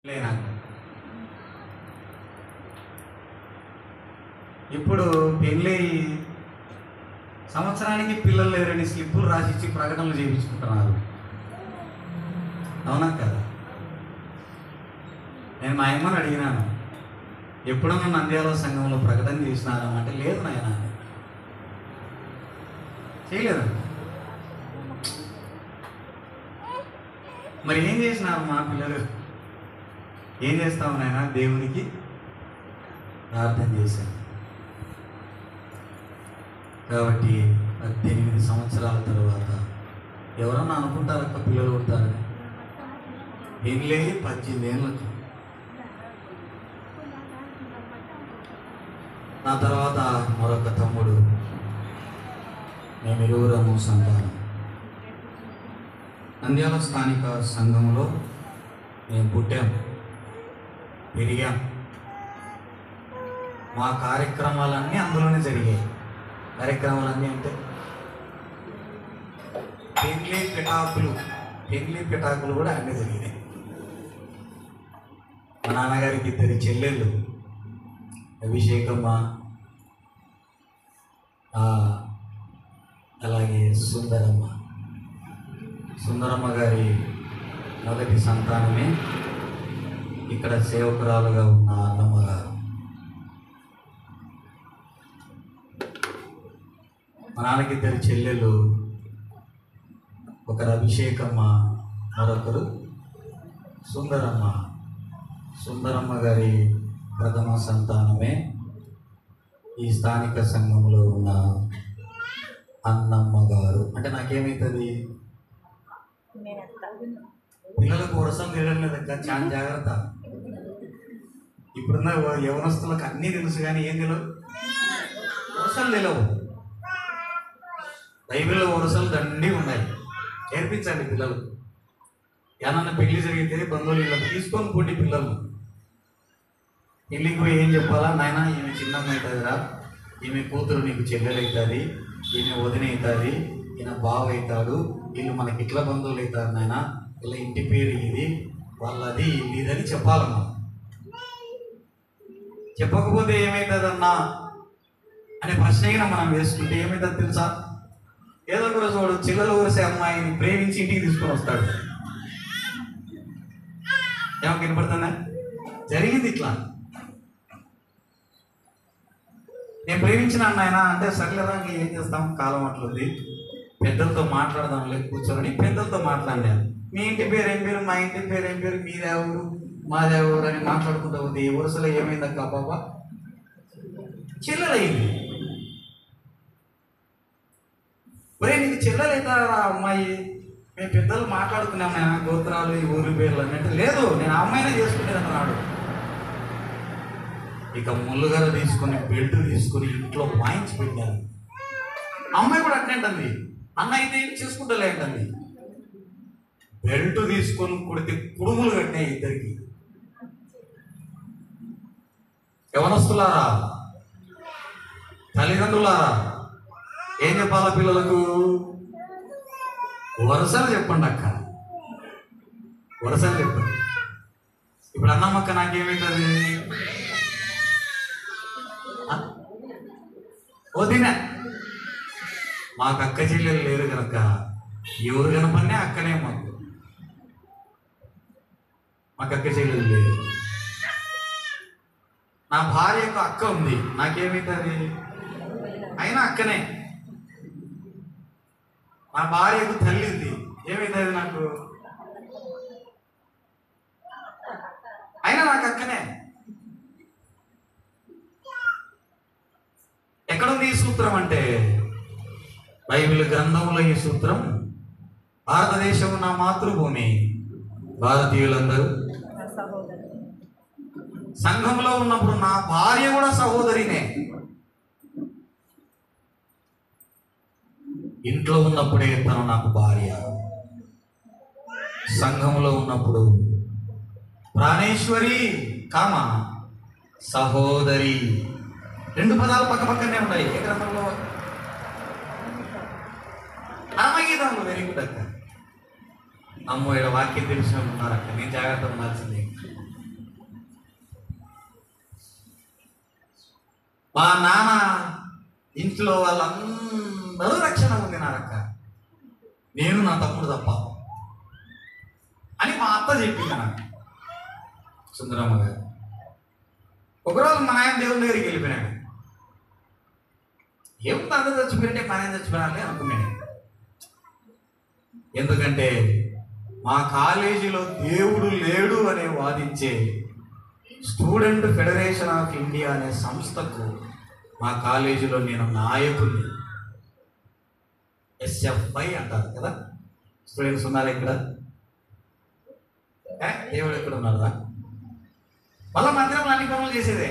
లేనా ఇప్పుడు పెళ్ళి సంవత్సరానికి పిల్లలు లేరని స్లిప్పులు రాసిచ్చి ప్రకటనలు చేయించుకుంటున్నారు. అవునా కదా? నేను మా అమ్మని అడిగినాను, ఎప్పుడన్నా నంద్యాల సంఘంలో ప్రకటన చేసినారా అంటే లేదు నాయన, చేయలేదు. మరి ఏం చేసినారు మా పిల్లలు? ఏం చేస్తాము నాయన, దేవునికి ప్రార్థన చేశాను. కాబట్టి 18 సంవత్సరాల తర్వాత ఎవరన్నా అనుకుంటారక్క పిల్లలు ఉంటారని? పెళ్ళి 18 ఏళ్ళకి. నా తర్వాత మరొక తమ్ముడు, మేము ఇరువురము సంతానం. నంద్యాల స్థానిక సంఘంలో మేము పుట్టాం, పెరిగాం. మా కార్యక్రమాలన్నీ అందులోనే జరిగాయి. కార్యక్రమాలన్నీ అంటే పెళ్లి పిటాకులు కూడా అన్నీ జరిగినాయి. మా నాన్నగారికి 2 చెల్లెళ్ళు, అభిషేకమ్మ, అలాగే సుందరమ్మ గారి మొదటి సంతానమే ఇక్కడ సేవకురాలుగా ఉన్న అన్నమ్మ గారు. మా నాన్నకి 2 చెల్లెళ్ళు, ఒకరు అభిషేకమ్మ, మరొకరు సుందరమ్మ గారి ప్రథమ సంతానమే ఈ స్థానిక సంఘంలో ఉన్న అన్నమ్మ గారు. అంటే నాకేమవుతుంది, పిల్లలకు వరసలు తెలియలేదక్క, చాలా జాగ్రత్త. ఇప్పుడున్న యవనస్తులకు అన్నీ తెలుసు కానీ ఏం తెలియవు, వరసలు తెలియవు. బైబిల్లో వరసలు దండి ఉన్నాయి, నేర్పించండి పిల్లలు. ఏమన్నా పెళ్లి జరిగితే బంధువులు ఇళ్ళకి తీసుకొని పోండి పిల్లలు. పెళ్ళికి పోయి ఏం చెప్పాలా, నాయన ఈమె చిన్నమ్మ అవుతుందిరా, ఈమె కూతురు నీకు చెల్లెలు అవుతుంది, ఈమె వదిన అవుతుంది, ఈయన బావ అవుతాడు, వీళ్ళు మనకి ఇట్లా బంధువులు అవుతారు నాయన, ఇలా ఇంటి పేరు ఇది, వాళ్ళది ఇదని చెప్పాలన్నా. చెప్పకపోతే ఏమవుతుందన్నా అనే ప్రశ్న మనం వేసుకుంటే ఏమవుతుంది తెలుసా? ఏదో ఒక రోజు వాడు చిల్లలు ఊరిసే అమ్మాయిని ప్రేమించి ఇంటికి తీసుకొని వస్తాడు. ఏమో వినపడుతుందా? జరిగింది ఇట్లా. నేను ప్రేమించిన ఆయన అంటే సర్లేదా, ఏం చేస్తాం, కాలం అట్లుంది, పెద్దలతో మాట్లాడదాం లేదు కూర్చొని పెద్దలతో మాట్లాడాను. మీ ఇంటి పేరు ఏం పేరు, మా ఇంటి పేరు ఏం పేరు, మీదేవరు మాదేవరు అని మాట్లాడుకుంటూ ఉంది. ఈ వరుసలో ఏమైందక్క పాప, చెల్లెలైంది. ఒరే నీకు చెల్లెలైతారా అమ్మాయి, మేము పెద్దలు మాట్లాడుకున్నాం నాయన గోత్రాలు ఈ ఊరి పేర్లు అన్నట్టు. లేదు, నేను ఆ అమ్మాయినే చేసుకునేది అన్నాడు. ఇక ముళ్ళుగర తీసుకొని బెల్ట్ తీసుకొని ఇంట్లో వాయించి పెట్టాను. అమ్మాయి కూడా అట్నేంటుంది, అన్న అయితే ఏం చేసుకుంటలేంటుంది. బెల్ట్ తీసుకొని కొడితే కుడుములు కట్టినాయి ఇద్దరికి. యవనస్తులారా, తల్లిదండ్రులారా, ఏం చెప్పాలా పిల్లలకు? వరుసలు చెప్పండి అక్క, వరుసలు చెప్పండి. ఇప్పుడు అన్నమ్మక్క నాకేమవుతుంది, వదిన. మాకు అక్క చెల్లెలు లేరు కనుక ఎవరు కనపడినా అక్కనే. మాకు అక్క చెల్లెలు లేరు. నా భార్యకు అక్క ఉంది, నాకేమవుతుంది, అయినా అక్కనే. నా భార్యకు తల్లి ఉంది, ఏమవుతుంది నాకు, అయినా నాకు అక్కనే. ఎక్కడుంది ఈ సూత్రం అంటే బైబిల్ గ్రంథంలో ఈ సూత్రం. భారతదేశం నా మాతృభూమి, భారతీయులందరూ సంఘంలో ఉన్నప్పుడు నా భార్య కూడా సహోదరినే. ఇంట్లో ఉన్నప్పుడే తను నాకు భార్య, సంఘంలో ఉన్నప్పుడు ప్రాణేశ్వరి కామ సహోదరి. 2 పదాలు పక్క పక్కనే ఉన్నాయి. ఏ గ్రంథంలో? రామగీతంలో. వెరీ గుడ్ అక్క. అమ్మో, ఇక్కడ వాక్యం తెలిసిన ఉన్నారు అక్క, నేను జాగ్రత్త ఉండాల్సిందే. మా నాన్న ఇంట్లో వాళ్ళందరూ రక్షణ పొందినారక్క, నేను నా తమ్ముడు తప్ప అని మా అత్త చెప్పింది నాకు, సుందరమ్మ గారు. ఒకరోజు మా నాయన దేవుని దగ్గరికి వెళ్ళిపోయినాడు. ఏముంది అందరూ చచ్చిపోయింటే మా నాయన చచ్చిపోయినాడే అనుకున్నాడు. ఎందుకంటే మా కాలేజీలో దేవుడు లేడు అనే వాదించే స్టూడెంట్ ఫెడరేషన్ ఆఫ్ ఇండియా అనే సంస్థకు మా కాలేజీలో నేను నాయకుడిని. SFI అంటారు కదా, స్టూడెంట్స్ ఉన్నారు ఇక్కడ. దేవుడు ఎక్కడ ఉన్నారా? మళ్ళీ మందిరంలో అన్ని పనులు చేసేదే,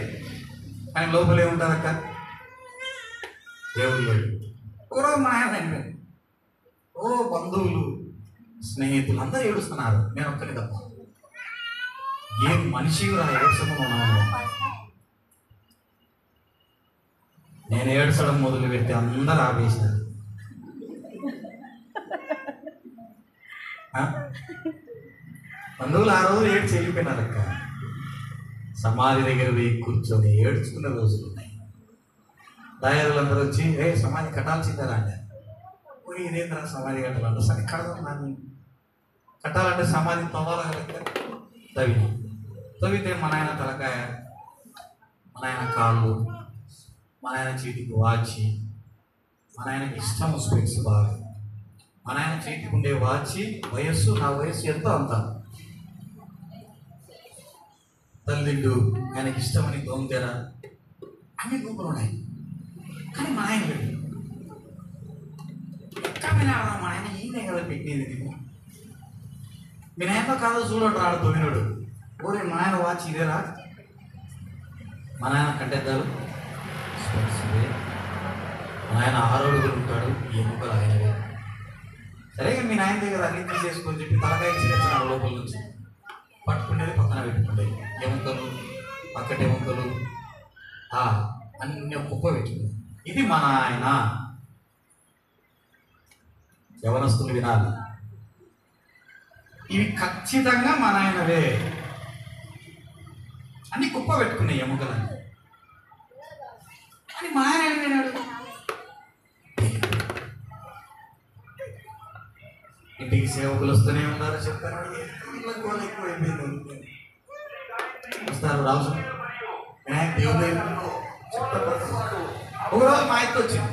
కానీ లోపలే ఉంటారక్క దేవుడు లేడు. ఒకరోజు మా ఆయన అయిపోయింది. ఓ బంధువులు స్నేహితులు అందరూ ఏడుస్తున్నారు, నేను ఒక్కని తప్ప. ఏ మనిషి ఏడ్చడం ఉన్నాను. నేను ఏడ్చడం మొదలు పెడితే అందరూ ఆపేసినారు. బంధువులు ఆ రోజు ఏడ్చి వెళ్ళిపోయినారు అక్క. సమాధి దగ్గర పోయి కూర్చొని ఏడ్చుకున్న రోజులు ఉన్నాయి. దాయాదులందరూ వచ్చి సమాధి కట్టాల్సిందా అంటే, ఇదేంద్రా సమాధి కట్టాలంటే, సరే కడదాం దాన్ని. కట్టాలంటే సమాధి తవ్వాలి కదా. తవ్వితే మన ఆయన తలకాయ, మన ఆయన కాళ్ళు, మన ఆయన చేతికి వాచి, మన ఆయనకి ఇష్టం స్పెక్స్ బాగా. మన ఆయన చేతికి ఉండే వాచి వయస్సు, నా వయస్సు ఎంతో అంత. తల్లిళ్ళు ఆయనకి ఇష్టమని గోంతెర అన్ని గుంపులు ఉన్నాయి. కానీ మా ఆయన వెళ్ళి ఎక్కడ వినాడా? మా ఆయన ఈయనే కదా పెట్టేది. నేను మీ నాయనతో కాదో చూడండి రాడు తొమ్మినోడు. ఓరే మా ఆయన వాచ్ ఇదేరా? మా నాయన కట్టేద్దారు. మా ఆయన 6 అడుగులు ఉంటాడు, ఎముకలు ఆయనవే. సరే మీ నాయన దగ్గర అన్ని తీసేసుకొని చెప్పి తలకాయ తీసుకొచ్చిన లోపల నుంచి పట్టుకునేది పక్కన పెట్టుకుంటాయి. ఎముకలు, పక్కటి ఎముకలు అన్ని కుప్ప పెట్టుకుంది. ఇది మన ఆయన. యవనస్తులు వినాలి, ఇవి ఖచ్చితంగా మన ఆయనవే. అన్ని కుప్ప పెట్టుకున్నాయి ఎముకలని. అని మా ఆయన వినాడు. ఇంటికి సేవకులు వస్తూనే ఉన్నారు, చెప్తారు ఎక్కువైపోయింది. వస్తారు రాజు వినాయక దేవుడు ఒకరోజు మా అత్త వచ్చింది,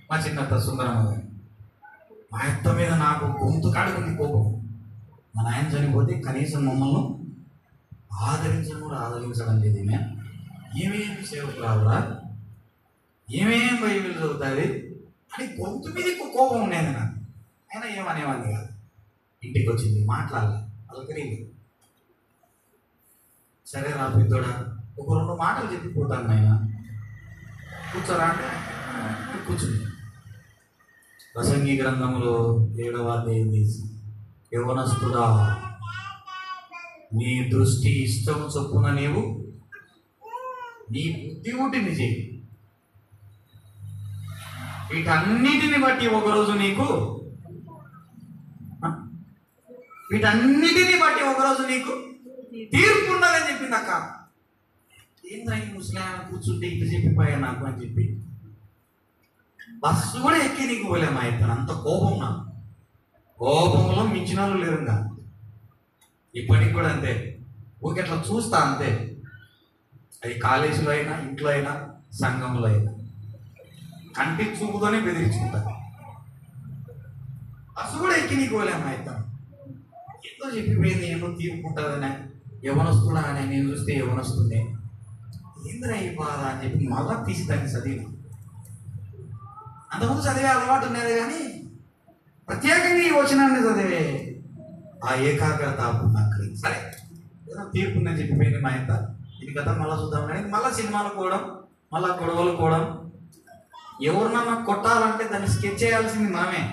మా చిన్నత్త సుందరమ్మ గారు. మా అత్త మీద నాకు గొంతు కాడుకుంది కోపం. మా నాయన చనిపోతే కనీసం మమ్మల్ని ఆదరించడం కూడా ఆదరించడం లేదు. ఏమేమి సేవకు రావురా, ఏమేం బైబిల్ చదువుతుంది అని గొంతు మీద ఎక్కువ కోపం ఉండేది నాకు. అయినా ఏమనేవాడిని కాదు. ఇంటికి వచ్చింది, మాట్లాడాలి, పలకరింది. సరే రా పెద్దోడా, ఒక 2 మాటలు చెప్పిపోతాను నాయన, కూర్చోరా అంటే కూర్చుంది. ప్రసంగి గ్రంథంలో 7వ అధ్యాయం తీసి, యవనస్తుడా నీ దృష్టి ఇష్టము చొప్పున నీవు నీ బుద్ధి ఉంటిని చేయి. వీటన్నిటిని బట్టి ఒకరోజు నీకు తీర్పు ఉండాలని చెప్పింది అక్క. ఏంద్రా ఈ ముస్లిం కూర్చుంటే ఇటు చెప్పిపోయా నాకు అని చెప్పి బస్సు కూడా ఎక్కి నీకు పోలేమా అయిపోయాను. అంత కోపం నాకు. కోపంలో మించిన వాళ్ళు లేరుగా. ఇప్పటికి కూడా అంతే, ఊరికట్లా చూస్తా అంతే. అది కాలేజీలో అయినా, ఇంట్లో అయినా, సంఘంలో అయినా కంటి చూపుతోనే బెదిరించుకుంటా. బస్సు కూడా ఎక్కి నీకు పోలేమా అయిపోయాను. ఎంతో చెప్పిపోయింది, ఏమో తీరుకుంటుందనే. యవనస్తుడా అని నేను చూస్తే యవనస్తుంది, ఏంద్రా ఈ బాధ అని చెప్పి మళ్ళా తీసి దాన్ని చదివి. అంతకుముందు చదివే అలవాటు ఉన్నది, కానీ ప్రత్యేకంగా ఈ వచనాన్ని చదివే ఆ ఏకాగ్రత నాకు సరే ఏదో తీర్పుందని చెప్పిపోయింది మా ఇంత. ఇది కదా మళ్ళీ చూద్దాం కానీ మళ్ళీ సినిమాలు పోవడం, మళ్ళీ గొడవలు పోవడం. ఎవరినన్నా కొట్టాలంటే దాన్ని స్కెచ్ చేయాల్సింది మనమే.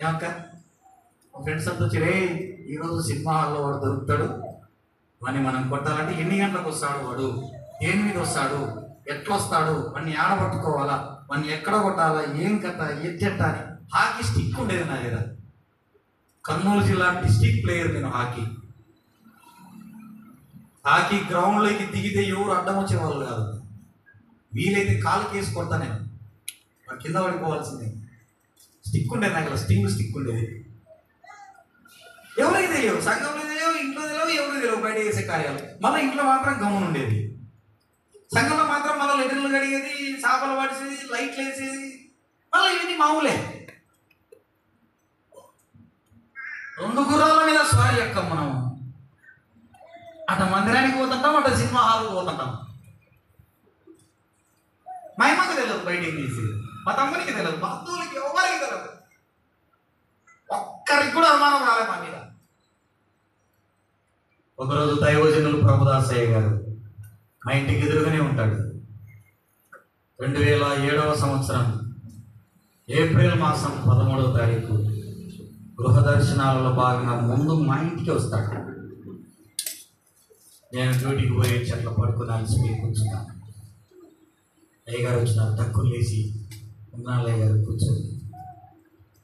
ఏమక్క ఫ్రెండ్స్ అంతా వచ్చి, రే ఈరోజు సినిమా హాల్లో వాడు దొరుకుతాడు, వాడిని మనం కొట్టాలంటే ఎన్ని గంటలకు వస్తాడు, వాడు దేని మీద వస్తాడు, ఎట్లా వస్తాడు, వాడిని ఆడ పట్టుకోవాలా, వాడిని ఎక్కడ కొట్టాలా, ఏం కట్ట ఎట్టెట్ట అని. హాకీ స్టిక్ ఉండేది నా దగ్గర. కర్నూలు జిల్లా డిస్ట్రిక్ట్ ప్లేయర్ నేను. హాకీ గ్రౌండ్లోకి దిగితే ఎవరు అడ్డం వచ్చేవాళ్ళు కాదు. వీలైతే కాలు కేసి కొడతా నేను, వాడు కింద పడిపోవాల్సిందే. స్టిక్ ఉండేది నాకు, స్టిక్ ఉండేది. ఎవరికి తెలియవు, సంఘంలో తెలియవు, ఇంట్లో తెలియవు, ఎవరు తెలియవు బయట చేసే కార్యాలు. మళ్ళీ ఇంట్లో మాత్రం గమనం ఉండేది, సంఘంలో మాత్రం మళ్ళీ లెటర్లు కడిగేది, చేపలు పడిసేది, లైట్లు వేసేది, మళ్ళీ ఇవన్నీ మామూలే. 2 గుర్రాల మీద స్వారీ ఎక్కం మనం. అటు మందిరానికి పోతుంటాం, అటు సినిమా హాల్కి పోతుంటాం. మా అమ్మకి తెలియదు బయటికి తీసేది, మా తమ్మునికి తెలియదు, మా బంధువులకి ఎవరికి తెలియదు, ఒక్కరికి కూడా అనుమానం రాలే మా మీద. ఒకరోజు దైవజనులు ప్రభుదాసయ్య గారు మా ఇంటికి ఎదురుగానే ఉంటాడు. 2007వ సంవత్సరం ఏప్రిల్ మాసం 13వ తారీఖు గృహ దర్శనాలలో భాగంగా ముందు మా ఇంటికి వస్తాడు. నేను డ్యూటీకి పోయి చెట్ల పడుకుని అలసిపోయి కూర్చున్నాను. అయ్యగారు వచ్చినారు, తక్కువ లేచి ఉన్నాళ్ళు అయ్యగారు కూర్చొని.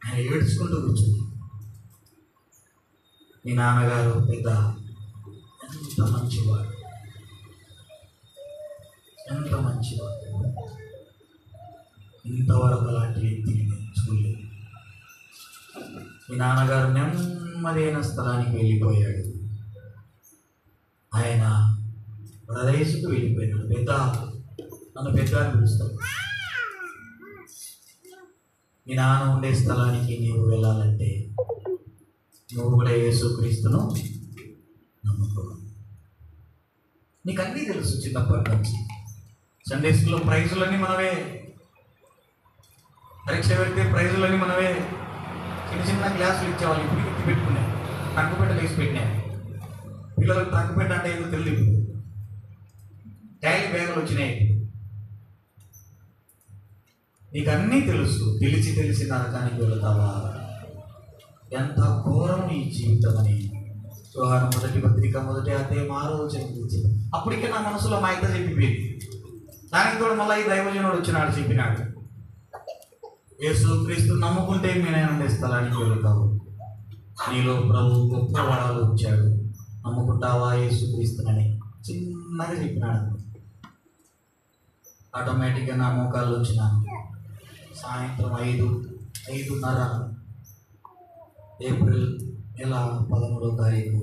ఆయన ఏడ్చుకుంటూ కూర్చుని, మీ నాన్నగారు పెద్ద ఎంత మంచివాడు, ఎంత మంచివాడు, ఇంతవరకు అలాంటి వ్యక్తిని నేను చూడలేదు. మీ నాన్నగారు నెమ్మదైన స్థలానికి వెళ్ళిపోయాడు. ఆయన ప్రదేశకు వెళ్ళిపోయాడు. నన్ను పెద్ద అని పిలుస్తాడు. మీ నాన్న ఉండే స్థలానికి నీవు వెళ్ళాలంటే నువ్వు కూడా యేసుక్రీస్తును నమ్ముకో. నీకు అన్నీ తెలుసు చిన్నప్పటి నుంచి. సండే స్కూల్లో ప్రైజులన్నీ మనవే, పరీక్ష పెడితే ప్రైజులన్నీ మనవే. చిన్న క్లాసులు ఇచ్చేవాళ్ళు, ఇప్పుడు ఎత్తి పెట్టుకున్నాయి, ట్రంకుపెట్ట వేసి పెట్టినాయి. పిల్లలకు ట్రంకుపెట్ట అంటే ఏదో తెలియదు, ట్యాలీ బ్యాగులు వచ్చినాయి. నీకు అన్నీ తెలుసు, తెలిసి నరకానికి వెళతావా? ఎంత ఘోరం నీ జీవితం అని యోహాను 1వ పత్రిక 1వ అధ్యాయం 6వ వచనం. అప్పటికే నా మనసులో మా ఇద్దరు చెప్పిపోయింది. దానికి కూడా మళ్ళీ ఈ దైవజనుడు వచ్చినాడు, చెప్పినాడు, యేసుక్రీస్తు నమ్ముకుంటే మీ నాయన స్థలానికి వెళతావు. నీలో ప్రభు గొప్ప వరాలు వచ్చాడు, నమ్ముకుంటావా యేసుక్రీస్తునని చిన్నగా చెప్పినాడు. ఆటోమేటిక్గా నా మోకాళ్ళు వచ్చినాను. సాయంత్రం 5:30 ఏప్రిల్ నెల 13వ తారీఖు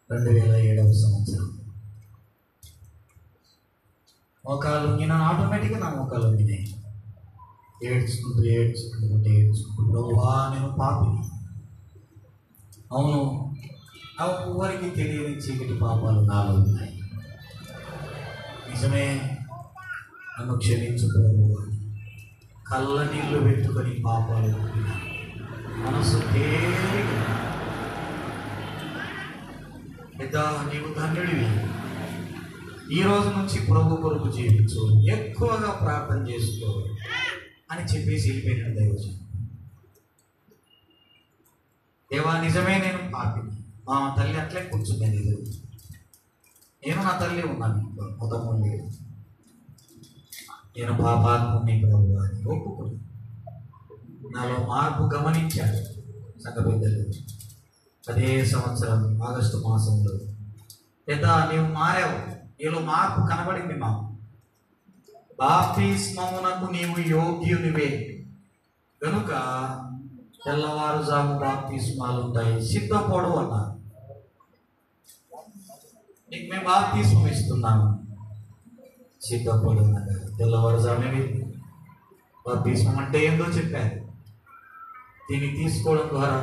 2007వ సంవత్సరం. మోకాళ్ళు వంగినాను, ఆటోమేటిక్గా నా మోకాళ్ళు వంగినాయి. ఏడ్చుకుంటూ ప్రభువా నేను పాపిని, అవును ఎవరికి తెలియని చీకటి పాపాలు నాలో ఉన్నాయి, నిజమే, నన్ను క్షమించు ప్రభువా. కళ్ళ నీళ్లు పెట్టుకొని పాపాలు మనసు తేలిక, పెద్ద నీవు ధన్యుడివి, ఈ రోజు నుంచి ప్రభు కొరకు జీవించు, ఎక్కువగా ప్రార్థన చేసుకో అని చెప్పేసి వెళ్ళిపోయినాడు దైవజనుడు. దేవా నిజమే నేను పాపిని, మా తల్లి అట్లే కూర్చుంది ఎదురు, నేను నా తల్లి ఉన్నాను, మొదము లేదు, నేను పాపాత్ముని ప్రభు అని ఒప్పుకుని నాలో మార్పు గమనించాడు సంఘ పెద్దలు. అదే సంవత్సరం ఆగస్టు మాసంలో, పెద్ద నీవు మారావు, నీలో మార్పు కనబడింది, మా బాప్తిస్మమునకు నీవు యోగ్యునివే కనుక తెల్లవారుజాము బాప్తిస్మాలు ఉంటాయి, సిద్ధపడు అన్నారు. నీకు మేము బాప్తిస్మం ఇస్తున్నాము, సిద్ధపడు అన్నారు. తెల్లవారుజామే బాప్తిస్మం అంటే ఏందో చెప్పారు, దీన్ని తీసుకోవడం ద్వారా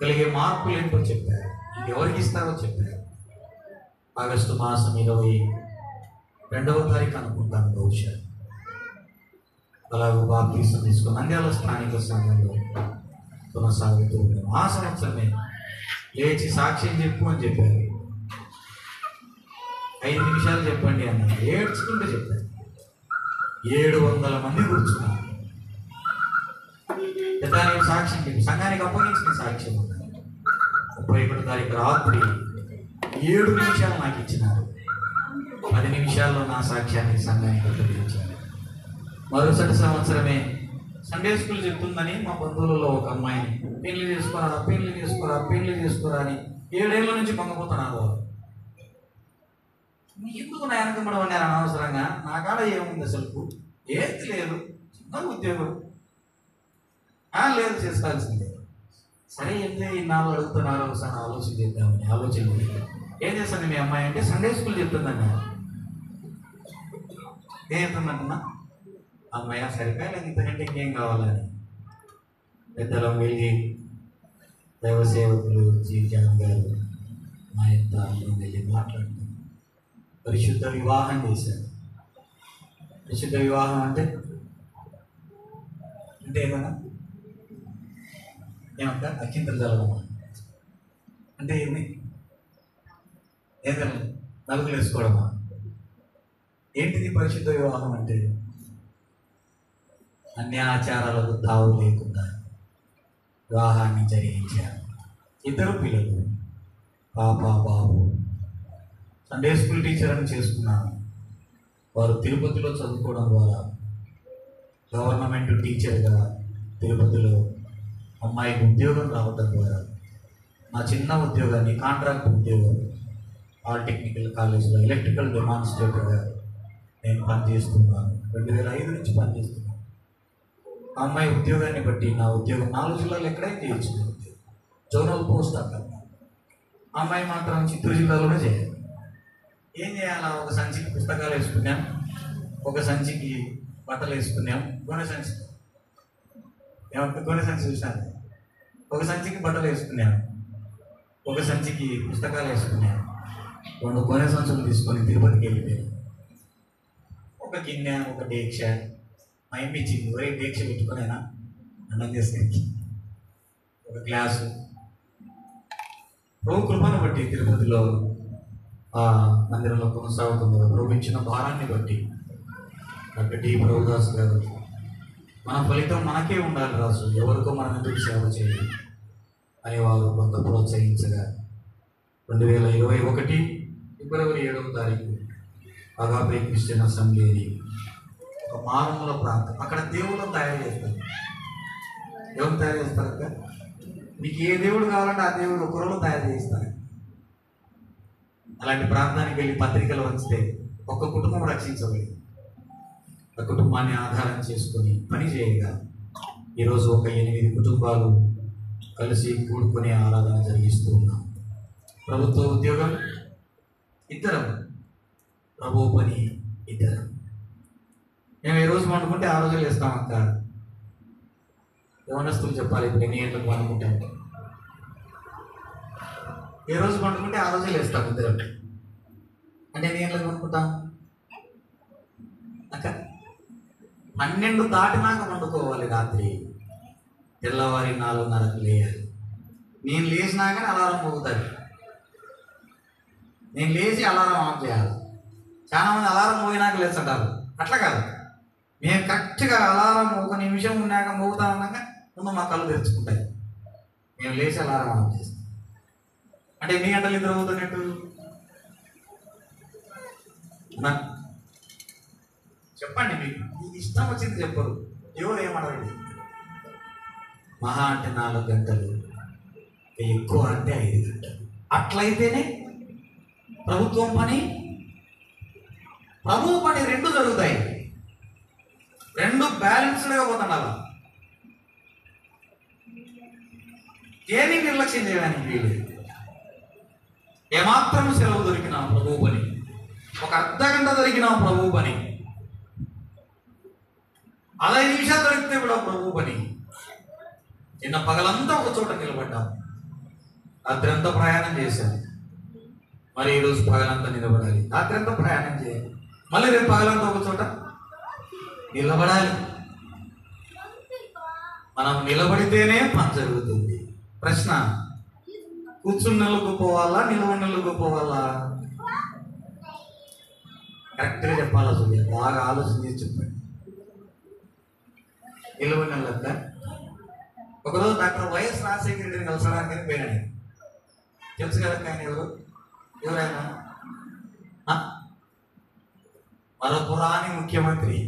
కలిగే మార్పులు ఏంటో చెప్పారు, ఎవరికి ఇస్తారో చెప్పారు. ఆగస్టు మాసం 22వ తారీఖు అనుకుంటాను బహుశా. అలాగే బాప్తిస్మం తీసుకుని నంద్యాల స్థానిక సంఘంలో కొనసాగుతూ ఉన్నాం. ఆ సంవత్సరమే లేచి సాక్ష్యం చెప్పు అని చెప్పారు. 5 నిమిషాలు చెప్పండి అన్నారు, ఏడ్చుకుంటూ చెప్పారు. 700 మంది కూర్చున్నారు. నేను సాక్ష్యం చెప్పి సంఘానికి అప్పగించిన సాక్ష్యం ఉన్నాను. 31వ తారీఖు రాత్రి 7 నిమిషాలు నాకు ఇచ్చినారు. 10 నిమిషాల్లో నా సాక్ష్యాన్ని సంఘానికి అప్పగించాను. మరుసటి సంవత్సరమే సండే స్కూల్ చెప్తుందని మా బంధువులలో ఒక అమ్మాయిని పెళ్లి చేసుకోరా అని 7 ఏళ్ళ నుంచి పొంగపోతున్నారు. ఎందుకు నా వెనకబడి ఉన్నారు అనవసరంగా? నా కాడ ఏముంది అసలు? ఏది లేదు, చిన్న ఉద్యోగం. లేదు, చేసుకోవాల్సిందే. సరే, ఏంటి ఇన్నాళ్ళు అడుగుతున్నారు, ఒకసారి ఆలోచన చేద్దామని ఆలోచన. ఏం చేస్తాను మీ అమ్మాయి అంటే సండే స్కూల్ చెప్తుందన్న. ఏం చెప్తుందన్నా? అమ్మాయి సరిపోయా, ఇంతకంటే ఇంకేం కావాలని పెద్దలం వెళ్ళి దైవ సేవకులు జీవితాన్ గారు మా యొక్క అందరం వెళ్ళి మాట్లాడుతున్నాం. పరిశుద్ధ వివాహం చేశారు. పరిశుద్ధ వివాహం అంటే ఏమన్నా ఏమంట అక్షింతలు చల్లడమా అంటే ఏమి? ఏదైనా నలుగులు వేసుకోవడమా? ఏంటిది పరిశుద్ధ వివాహం అంటే? అన్ని ఆచారాలకు తావు లేకుండా వివాహాన్ని జరిగించారు. ఇద్దరు పిల్లలు, పాప బాబు. సండే స్కూల్ టీచర్ అని చేసుకున్నాను. వారు తిరుపతిలో చదువుకోవడం ద్వారా గవర్నమెంట్ టీచర్గా తిరుపతిలో అమ్మాయికి ఉద్యోగం రావడం ద్వారా నా చిన్న ఉద్యోగాన్ని, కాంట్రాక్ట్ ఉద్యోగం పాలిటెక్నికల్ కాలేజీలో ఎలక్ట్రికల్ డెమాన్స్ట్రేటర్గా నేను పనిచేస్తున్నాను. 2005 నుంచి పనిచేస్తున్నాను. ఆ అమ్మాయి ఉద్యోగాన్ని బట్టి నా ఉద్యోగం 4 జిల్లాలు ఎక్కడైనా చేయొచ్చు. జోనల్ పోస్ట్ అక్కడ. ఆ అమ్మాయి మాత్రం చిత్తూరు జిల్లాలోనే చేయాలి. ఏం చేయాలా? ఒక సంచికి పుస్తకాలు వేసుకున్నాం, ఒక సంచికి బట్టలు వేసుకున్నాం. గొనె సంచి చూసాను. ఒక సంచికి బట్టలు వేసుకున్నాం, ఒక సంచికి పుస్తకాలు వేసుకున్నాం. 2 గొనె సంచులు తీసుకొని తిరుపతికి వెళ్ళిపోయాను. ఒక గిన్నె, ఒక డేక్ష మా ఎమ్మి ఇచ్చింది. ఒరే డేక్ష పెట్టుకునేనా అన్నం చేసుకొని, ఒక గ్లాసు. ప్రభు కృపను బట్టి తిరుపతిలో ఆ మందిరంలో కొనసాగుతుంది. ప్రభు ఇచ్చిన భారాన్ని బట్టి డాక్టర్ డి ప్రభుదాస్ గారు, మన ఫలితం మనకే ఉండాలి రాజు, ఎవరికో మనం ఎందుకు సేవ చేయాలి అని వారు కొంత ప్రోత్సహించగా 2021 ఫిబ్రవరి 7వ తారీఖు అగాపే క్రిస్టియన్ అసెంబ్లీ ఒక మారుమూల ప్రాంతం. అక్కడ దేవుళ్ళను తయారు చేస్తారు. ఎవరు తయారు చేస్తారక్క? మీకు ఏ దేవుడు కావాలంటే ఆ దేవుడు ఒకరిలో తయారు చేస్తారు. అలాంటి ప్రాంతానికి వెళ్ళి పత్రికలు వంచితే ఒక్క కుటుంబం రక్షించబడింది. ఆ కుటుంబాన్ని ఆధారం చేసుకొని పని చేయగా ఈరోజు ఒక 8 కుటుంబాలు కలిసి కూడుకునే ఆరాధన జరిగిస్తూ ఉన్నాం. ప్రభుత్వ ఉద్యోగం ఇద్దరం, ప్రభు పని ఇద్దరం. మేము ఏ రోజు వండుకుంటే ఆ రోజు వేస్తామక్క. యవనస్తులు చెప్పాలి, ఇప్పుడు ఎన్ని గంటలకు వండుకుంటాం? ఏ రోజు వండుకుంటే ఆ రోజే వేస్తాం ఇద్దరం. అంటే ఎన్ని గంటలకు వండుకుంటాం అక్క? 12 దాటినాక వండుకోవాలి. రాత్రి తెల్లవారి 4:30కు లేయాలి. నేను లేచినాకనే అలారం మోగుతుంది. నేను లేచి అలారం ఆఫ్ చేయాలి. చాలామంది అలారం మోగినాక లేచుంటారు. అట్లా కాదు, మేము కరెక్ట్గా అలారం 1 నిమిషం ఉన్నాక మోగుతా ఉన్నాక ముందు మా కళ్ళు తెరుచుకుంటాయి. మేము లేచి అలారం ఆఫ్ చేస్తాం. అంటే ఎన్ని గంటలు నిద్ర అవుతున్నట్టు చెప్పండి. మీకు ఇష్టం వచ్చింది చెప్పరు, ఎవరు ఏమడరండి. మహా అంటే 4 గంటలు, ఎక్కువ అంటే 5 గంటలు. అట్లయితేనే ప్రభుత్వం పని, ప్రభువు పని 2 జరుగుతాయి. 2 బ్యాలెన్స్డ్గా పోతుండాలి. ఏమీ నిర్లక్ష్యం చేయడానికి వీలు. ఏమాత్రం సెలవు దొరికినా ప్రభువు పని, ఒక అర్ధగంట దొరికినా ప్రభువు పని, 15 నిమిషాలు దొరికితే కూడా ప్రభువు పని. నిన్న పగలంతా ఒక చోట నిలబడ్డాం, రాత్రి అంతా ప్రయాణం చేశాం. మరి ఈరోజు పగలంతా నిలబడాలి, రాత్రి అంతా ప్రయాణం చేయాలి, మళ్ళీ రేపు పగలంతా ఒక చోట నిలబడాలి. మనం నిలబడితేనే పని జరుగుతుంది. ప్రశ్న, కూర్చున్నలకు పోవాలా, నిలబడినలకు పోవాలా? కరెక్ట్గా చెప్పాలా? చూడండి, బాగా ఆలోచన చేసి చెప్పండి. నిలబడినలక ఒకరోజు డాక్టర్ వైఎస్ రాజశేఖర రెడ్డిని కలసడానికి పోయినాడు. తెలుసు కదా ఆయన ఎవరైనా? మరపురాని ముఖ్యమంత్రి.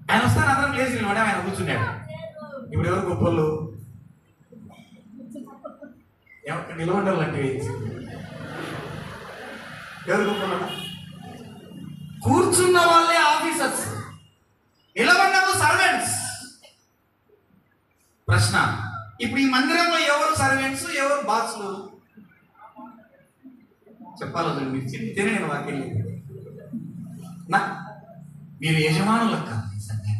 ఆయన వస్తాను అందరం లేచి నిలబడి ఆయన కూర్చున్నాడు. ఇప్పుడు ఎవరు గొప్పలు? నిలబడాలంటే ఎవరు గొప్ప? కూర్చున్న వాళ్ళే ఆఫీసర్స్, నిలబడిన సర్వెంట్స్. ప్రశ్న, ఇప్పుడు ఈ మందిరంలో ఎవరు సర్వెంట్స్, ఎవరు బాసులు? చెప్పాలి మీరు చెప్తేనే నేను వాక్యం లేదు. మీరు యజమానులకు కాదు ఈ సంఘం.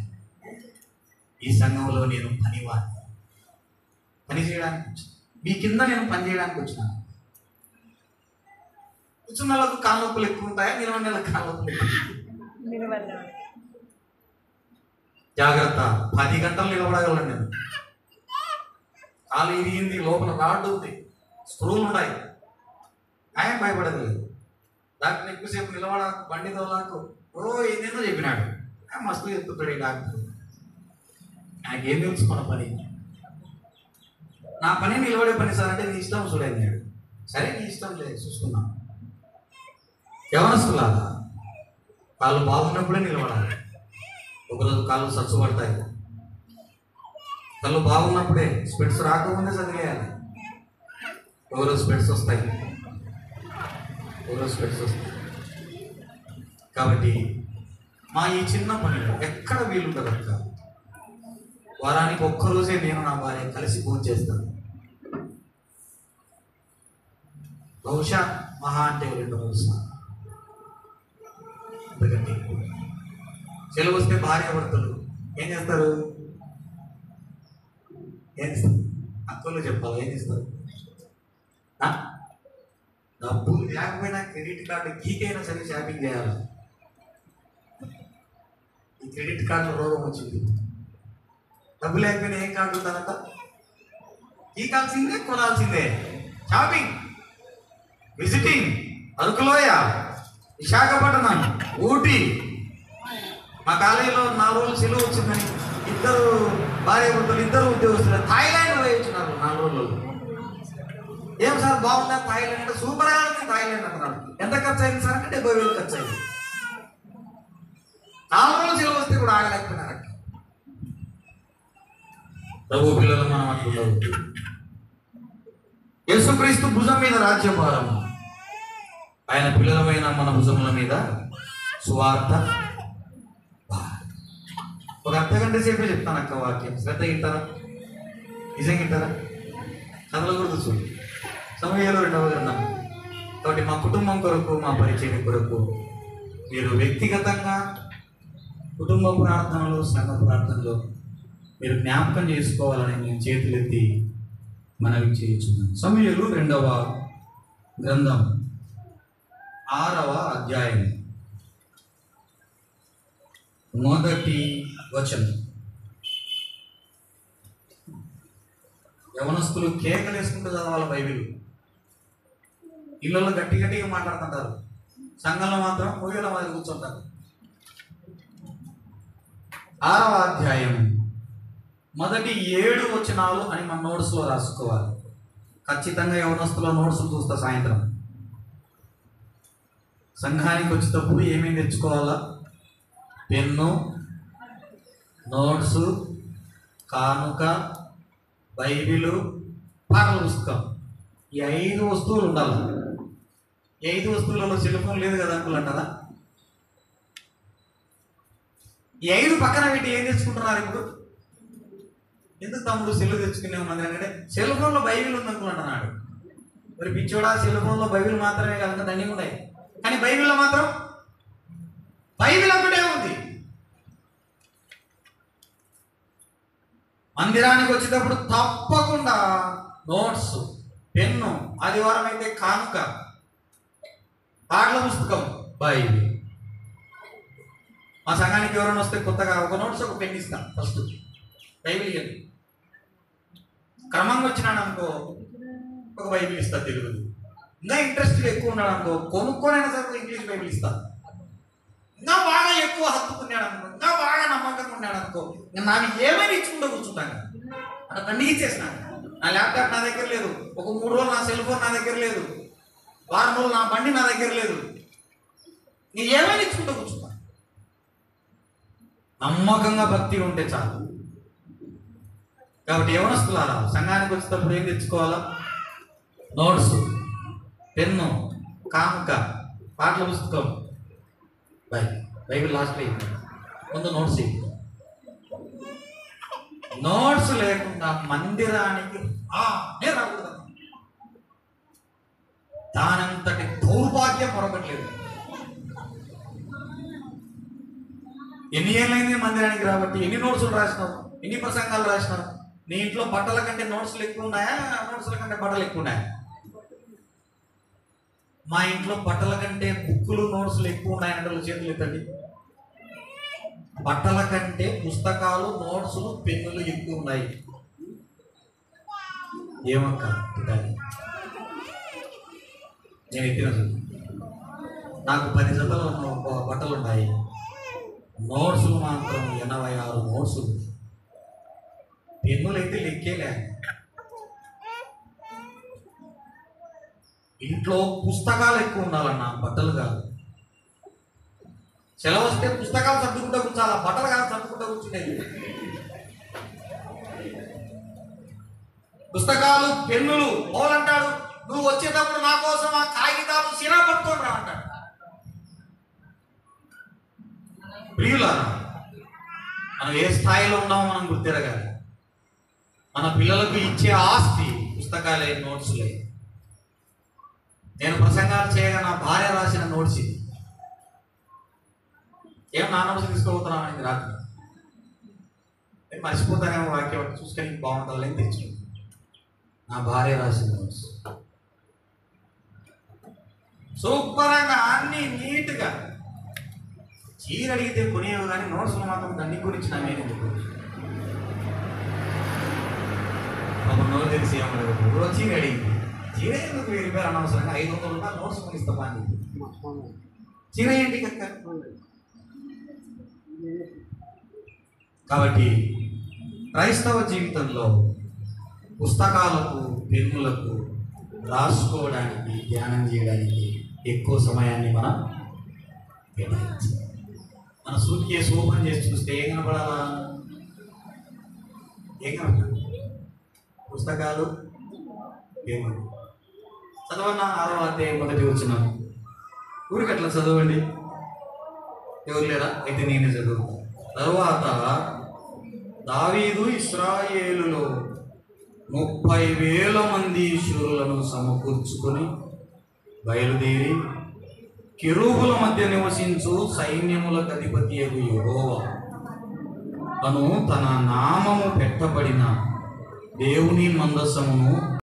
ఈ సంఘంలో నేను పనివాడిని, పని చేయడానికి వచ్చాను. మీ కింద నేను పని చేయడానికి వచ్చినాను. కూర్చున్న వాళ్ళకు కాళ్ళొప్పులు ఎక్కువ ఉంటాయా, నిలబడిన వాళ్ళకి కాళ్ళొప్పులు ఎక్కువ? జాగ్రత్త, 10 గంటలు నిలబడగలను నేను. కాలు ఇరిగింది, లోపల రాడ్డు ఉంది, స్క్రూలు ఉన్నాయి, ఆయన భయపడగలేదు. డాక్టర్ ఎక్కువసేపు నిలబడ, బండి తోలాకు ఏదేందో చెప్పినాడు. మస్తు చెప్తుంటాడు ఈ డాక్టర్. ఆయనకి ఏం తెలుసుకున్న పని? నా పని నిలబడే పని సార్ అంటే నీ ఇష్టం చూడన్నాడు. సరే నీ ఇష్టం లేదు, చూసుకున్నాం. యవనస్తులాగా కాళ్ళు బాగున్నప్పుడే నిలబడాలి. ఒకరోజు కాళ్ళు సచ్చు పడతాయి. కళ్ళు బాగున్నప్పుడే, స్పెట్స్ రాకముందే చదివేయాలి. ఒకరోజు స్పెట్స్ వస్తాయి, ఒకరోజు స్పెట్స్ వస్తాయి. కాబట్టి మా ఈ చిన్న పనిలో ఎక్కడ వీలుండదు అక్క. వారానికి ఒక్కరోజే నేను నా భార్య కలిసి భోజనం చేస్తాను. బహుశా మహా అంటే 2 రోజులు. ఎందుకంటే సెలవు వస్తే భార్య భర్తలు ఏం చేస్తారు? ఏం ఇస్తారు? అక్కలు చెప్పాలి, ఏం ఇస్తారు? డబ్బులు లేకపోయినా క్రెడిట్ కార్డు గీకైనా సరే షాపింగ్ చేయాలి. ఈ క్రెడిట్ కార్డులో రోగం వచ్చింది. డబ్బు లేకపోయినా ఏం కార్డు ఉంటుందంట? గీకాల్సిందే, కొనాల్సిందే. షాపింగ్, విజిటింగ్, అరకులోయ, విశాఖపట్నం, ఊటీ. మా కాలేజీలో 4 రోజులు సెలవు వచ్చిందని ఇద్దరు భార్య భర్తలు, ఇద్దరు ఉద్యోగస్తులు థాయిలాండ్ పోయి వచ్చినారు 4 రోజులు. ఏం సార్ బాగుందా థాయిలాండ్ అంటే? సూపర్గా ఉంది థాయిలాండ్ అంటున్నాడు. ఎంత ఖర్చు అయింది సార్ అంటే 70,000 ఖర్చు అయింది. 4 రోజులు సెలవు వస్తే కూడా ఆగలేకపోయినారు. ప్రభు పిల్లలు మనం అట్లుండవు. యేసుక్రీస్తు భుజం మీద రాజ్యభారం, ఆయన పిల్లలమైన మన భుజముల మీద సువార్త. ఒక అర్ధగంట సేపే చెప్తాను అక్క వాక్యం. శ్రద్ధ వింటారా? నిజంగా వింటారా? కథలు కూడా చూడండి. సమయంలో 2వ గ్రంథం. కాబట్టి మా కుటుంబం కొరకు, మా పరిచయం కొరకు మీరు వ్యక్తిగతంగా కుటుంబ ప్రార్థనలు, సంఘ ప్రార్థనలు మీరు జ్ఞాపకం చేసుకోవాలని నేను చేతులెత్తి మనవి చేయించున్నాను. సమయంలో 2వ గ్రంథం 6వ అధ్యాయం 1వ వచనం. యవనస్తులు కేకలు వేసుకుంటూ చదవాలి బైబిల్. ఇళ్ళలో గట్టి గట్టిగా మాట్లాడుతుంటారు, సంఘంలో మాత్రం మూగల మాదిరి కూర్చుంటారు. 6వ అధ్యాయం 1-7 వచనాలు అని మన నోట్స్లో రాసుకోవాలి. ఖచ్చితంగా యవనస్తుల నోట్స్లు చూస్తా సాయంత్రం. సంఘానికి వచ్చేటప్పుడు ఏమేమి తెచ్చుకోవాలా? పెన్ను, నోట్సు, కానుక, బైబిలు, పాటల పుస్తకం. ఈ 5 వస్తువులు ఉండాలి. ఈ 5 వస్తువులలో సెల్ ఫోన్ లేదు కదా అంకుల్ అంటారా? ఈ 5 పక్కన పెట్టి ఏం తెచ్చుకుంటున్నారు ఇప్పుడు? ఎందుకు తమ్ముడు సెల్ తెచ్చుకునే ఉన్నది అంటే సెల్ ఫోన్లో బైబిల్ ఉంది అంకుల్ అంటున్నాడు. మరి పిచ్చోడా, సెల్ ఫోన్లో బైబిల్ మాత్రమే కనుక దండిగా ఉన్నాయి, కానీ బైబిల్లో మాత్రం బైబిల్ ఒకటే ఉంది. మందిరానికి వచ్చేటప్పుడు తప్పకుండా నోట్స్, పెన్ను, ఆదివారం అయితే కానుక, పాటల పుస్తకం, బైబిల్. మా సంఘానికి ఎవరైనా వస్తే కొత్తగా ఒక నోట్స్, ఒక పెన్ ఇస్తాం. ఫస్ట్ బైబిల్ ఇవ్వండి. క్రమంగా వచ్చినాడు అనుకో ఒక బైబిల్ ఇస్తా తెలుగు. ఇంకా ఇంట్రెస్ట్ ఎక్కువ ఉన్నాడు అనుకో కొనుక్కోనైనా సరే ఇంగ్లీష్ బైబిల్ ఇస్తా. ఇంకా బాగా ఎక్కువ హత్తుకున్నాడు అనుకో, ఇంకా బాగా నమ్మకంగా ఉన్నాడు అనుకో, నాకు ఏమైనా ఇచ్చుకుంటూ కూర్చుంటాను. అట్లా దండికి ఇచ్చేసినాను. నా ల్యాప్టాప్ నా దగ్గర లేదు, ఒక 3 రోజులు నా సెల్ ఫోన్ నా దగ్గర లేదు, వారం రోజులు నా బండి నా దగ్గర లేదు, నీ ఏమైనా ఇచ్చుకుంటూ కూర్చుంటా. నమ్మకంగా భక్తి ఉంటే చాలు. కాబట్టి యవనస్తులారా, సంఘానికి వచ్చేటప్పుడు ఏం తెచ్చుకోవాలా? నోట్స్, పెన్ను, కానుక, పాటల పుస్తకం బైబిల్ లాస్ట్లో ముందు నోట్స్ నోట్స్ లేకుండా మందిరానికి రాకూడదు. దానంతటి దౌర్భాగ్యం మరొకట్లేదు. ఎన్ని ఏళ్ళైంది మందిరానికి రాబట్టి? ఎన్ని నోట్సులు రాసినావు? ఎన్ని ప్రసంగాలు రాసినావు? నీ ఇంట్లో బట్టల కంటే నోట్స్లు ఎక్కువ ఉన్నాయా? నోట్స్ల కంటే బట్టలు ఎక్కువ ఉన్నాయా? మా ఇంట్లో బట్టల కంటే బుక్కులు నోట్స్లు ఎక్కువ ఉన్నాయంటే చేతులు ఎత్తండి. బట్టల కంటే పుస్తకాలు నోట్సులు పెన్నులు ఎక్కువ ఉన్నాయి. ఏమక్క నేను ఎత్తిన నాకు 10 జతలు బట్టలు ఉన్నాయి. నోట్సులు మాత్రం 86 నోట్సులు. పెన్నులు అయితే లెక్కేలే. ఇంట్లో పుస్తకాలు ఎక్కువ ఉండాలన్నా, బట్టలు కాదు. సెలవు వస్తే పుస్తకాలు సర్దుకుంటూ కూర్చోాలా, బట్టలు కాదు సర్దుకుంటూ కూర్చుండేది. పుస్తకాలు పెన్నులు పోలంటాడు. నువ్వు వచ్చేటప్పుడు నా కోసం ఆ కాగితాలు సిరా పట్టుకొని రా అంటాడు. ప్రియులారా, మనం ఏ స్థాయిలో ఉన్నామో మనం గుర్తిరగాలి. మన పిల్లలకు ఇచ్చే ఆస్తి పుస్తకాలే, నోట్స్లే. నేను ప్రసంగాలు చేయగా నా భార్య రాసిన నోట్స్ ఇది. ఏం నా నోట్స్ తీసుకోబోతున్నాను అనేది రాదు. మర్చిపోతానేమో వాక్యం చూసుకొని బాగుంటుందని తెచ్చుకుంది. నా భార్య రాసిన నోట్స్ సూపర్గా అన్ని నీట్గా. చీర అడిగితే కొనేవి కానీ నోట్స్లు మాత్రం దాన్ని గురించి నా మీద నోరు తెలిసి ఏమన్నా చీర అడిగింది. చీర ఎందుకు 1000 రూపాయలు అనవసరంగా 500 రూపాయలు నోట్స్ కొనిస్తామా అని. చీర ఏంటి కక్క? కాబట్టి క్రైస్తవ జీవితంలో పుస్తకాలకు, పెన్నులకు, రాసుకోవడానికి, ధ్యానం చేయడానికి ఎక్కువ సమయాన్ని మనం కేటాయించాలి. మన సూట్ కేసు ఓపెన్ చేసి చూస్తే ఏం కనపడాలా? ఏం కనపడాలి? పుస్తకాలు, పెన్నులు. చదవన్నా 6వ అధ్యాయం 1 వచ్చిన ఊరికి అట్లా చదవండి. ఎవరు లేరా? అయితే నేనే చదువుతాను. తరువాత దావీదు ఇశ్రాయేలులో 30,000 మంది శూరులను సమకూర్చుకొని బయలుదేరి కెరూబుల మధ్య నివసించు సైన్యములకు అధిపతియగు యెహోవా తను తన నామము పెట్టబడిన దేవుని మందసమును